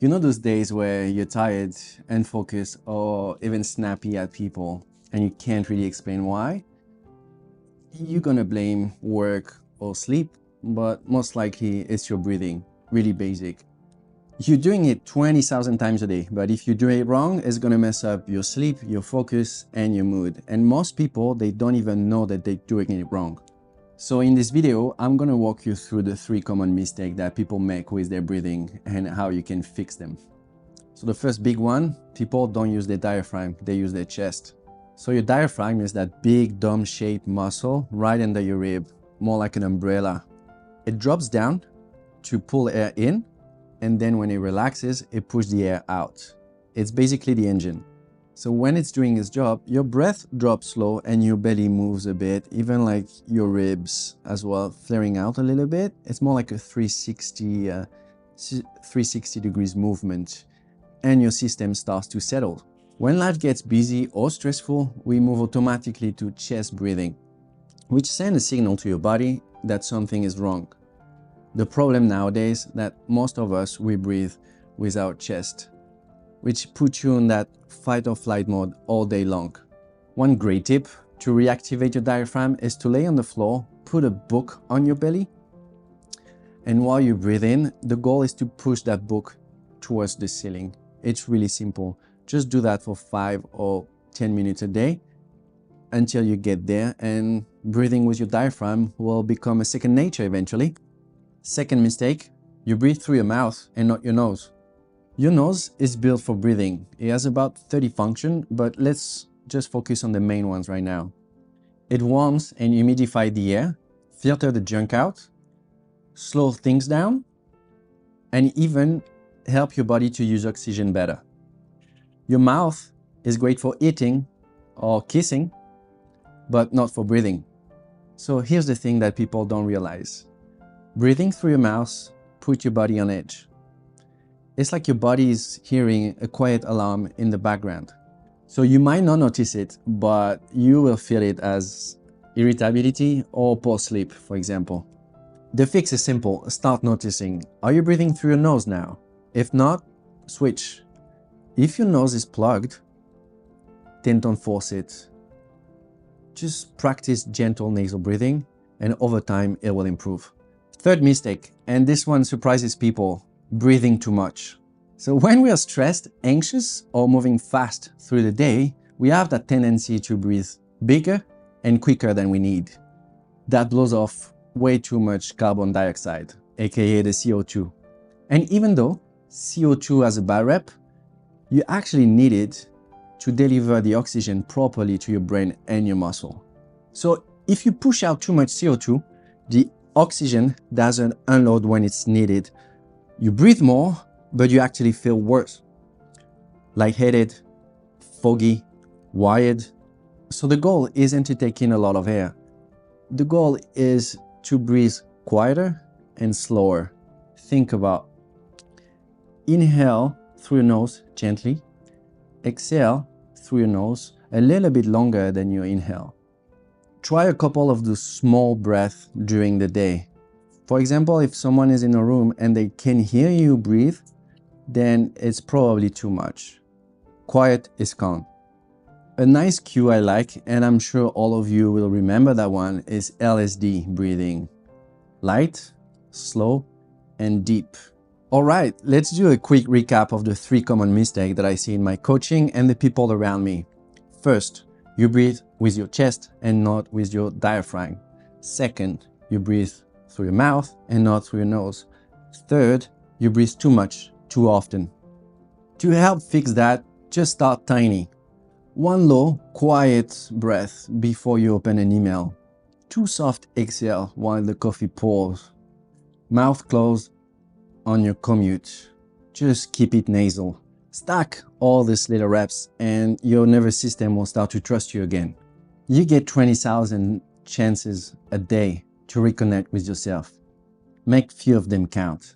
You know those days where you're tired, unfocused, or even snappy at people and you can't really explain why? You're gonna blame work or sleep, but most likely it's your breathing. Really basic. You're doing it 20,000 times a day, but if you do it wrong, it's gonna mess up your sleep, your focus, and your mood. And most people, they don't even know that they're doing it wrong. So in this video, I'm gonna walk you through the 3 common mistakes that people make with their breathing and how you can fix them. So the first big one, people don't use their diaphragm, they use their chest. So your diaphragm is that big dome-shaped muscle right under your rib, more like an umbrella. It drops down to pull air in, and then when it relaxes, it pushes the air out. It's basically the engine. So when it's doing its job, your breath drops slow and your belly moves a bit, even like your ribs as well, flaring out a little bit. It's more like a 360 degrees movement, and your system starts to settle. When life gets busy or stressful, we move automatically to chest breathing, which sends a signal to your body that something is wrong. The problem nowadays that most of us, we breathe with our chest, which puts you in that fight or flight mode all day long. One great tip to reactivate your diaphragm is to lay on the floor, put a book on your belly, and while you breathe in, the goal is to push that book towards the ceiling. It's really simple. Just do that for 5 or 10 minutes a day until you get there, and breathing with your diaphragm will become a second nature eventually. Second mistake, you breathe through your mouth and not your nose. Your nose is built for breathing. It has about 30 functions, but let's just focus on the main ones right now. It warms and humidifies the air, filters the junk out, slows things down, and even help your body to use oxygen better. Your mouth is great for eating or kissing, but not for breathing. So here's the thing that people don't realize. Breathing through your mouth puts your body on edge. It's like your body is hearing a quiet alarm in the background. So you might not notice it, but you will feel it as irritability or poor sleep, for example. The fix is simple. Start noticing. Are you breathing through your nose now? If not, switch. If your nose is plugged, then don't force it. Just practice gentle nasal breathing, and over time it will improve. Third mistake, and this one surprises people, breathing too much. So when we are stressed, anxious, or moving fast through the day, we have that tendency to breathe bigger and quicker than we need. That blows off way too much carbon dioxide, aka the CO2. And even though CO2 has a bad rep, you actually need it to deliver the oxygen properly to your brain and your muscle. So if you push out too much CO2, the oxygen doesn't unload when it's needed. You breathe more, but you actually feel worse. Lightheaded, foggy, wired. So the goal isn't to take in a lot of air. The goal is to breathe quieter and slower. Think about inhale through your nose gently, exhale through your nose a little bit longer than you inhale. Try a couple of those small breaths during the day. For example, if someone is in a room and they can hear you breathe, then it's probably too much. Quiet is calm. A nice cue I like, and I'm sure all of you will remember that one, is LSD breathing. Light, slow, and deep. All right, let's do a quick recap of the 3 common mistakes that I see in my coaching and the people around me. First, you breathe with your chest and not with your diaphragm. Second, you breathe through your mouth and not through your nose. Third, you breathe too much, too often. To help fix that, just start tiny. 1 low, quiet breath before you open an email. 2 soft exhale while the coffee pours. Mouth closed on your commute. Just keep it nasal. Stack all these little reps and your nervous system will start to trust you again. You get 20,000 chances a day to reconnect with yourself. Make few of them count.